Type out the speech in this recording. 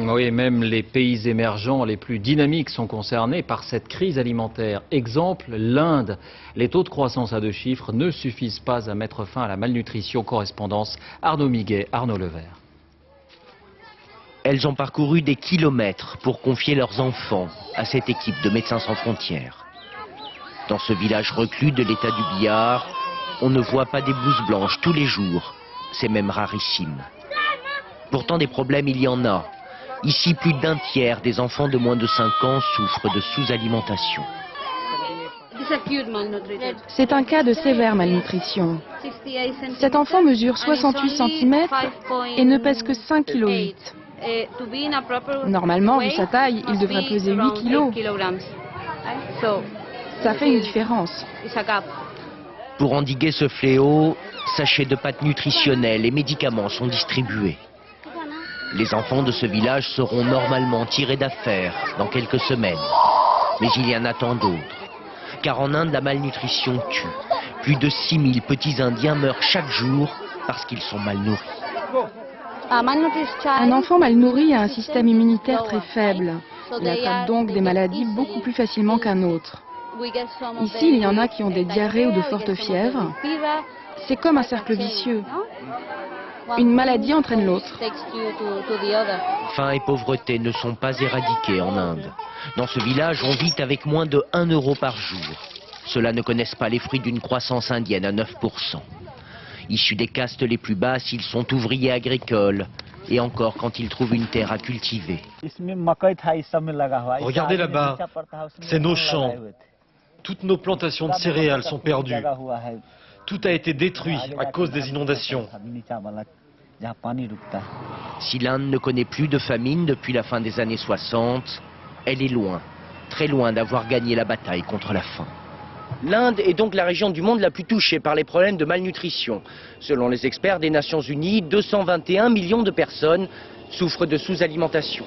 Oui, même les pays émergents les plus dynamiques sont concernés par cette crise alimentaire. Exemple, l'Inde. Les taux de croissance à 2 chiffres ne suffisent pas à mettre fin à la malnutrition. Correspondance Arnaud Miguet, Arnaud Levert. Elles ont parcouru des kilomètres pour confier leurs enfants à cette équipe de Médecins sans frontières. Dans ce village reclus de l'état du Bihar, on ne voit pas des blouses blanches tous les jours. C'est même rarissime. Pourtant, des problèmes, il y en a. Ici, plus d'un tiers des enfants de moins de 5 ans souffrent de sous-alimentation. C'est un cas de sévère malnutrition. Cet enfant mesure 68 cm et ne pèse que 5,8 kg. Normalement, vu sa taille, il devrait peser 8 kg. Ça fait une différence. Pour endiguer ce fléau, sachets de pâtes nutritionnelles et médicaments sont distribués. Les enfants de ce village seront normalement tirés d'affaire dans quelques semaines. Mais il y en a tant d'autres. Car en Inde, la malnutrition tue. Plus de 6000 petits Indiens meurent chaque jour parce qu'ils sont mal nourris. Un enfant mal nourri a un système immunitaire très faible. Il attrape donc des maladies beaucoup plus facilement qu'un autre. Ici, il y en a qui ont des diarrhées ou de fortes fièvres. C'est comme un cercle vicieux. Une maladie entraîne l'autre. Faim et pauvreté ne sont pas éradiqués en Inde. Dans ce village, on vit avec moins de 1 euro par jour. Ceux-là ne connaissent pas les fruits d'une croissance indienne à 9%. Issus des castes les plus basses, ils sont ouvriers agricoles. Et encore quand ils trouvent une terre à cultiver. Regardez là-bas, c'est nos champs. Toutes nos plantations de céréales sont perdues. Tout a été détruit à cause des inondations. Si l'Inde ne connaît plus de famine depuis la fin des années 60, elle est loin, très loin d'avoir gagné la bataille contre la faim. L'Inde est donc la région du monde la plus touchée par les problèmes de malnutrition. Selon les experts des Nations Unies, 221 millions de personnes souffrent de sous-alimentation.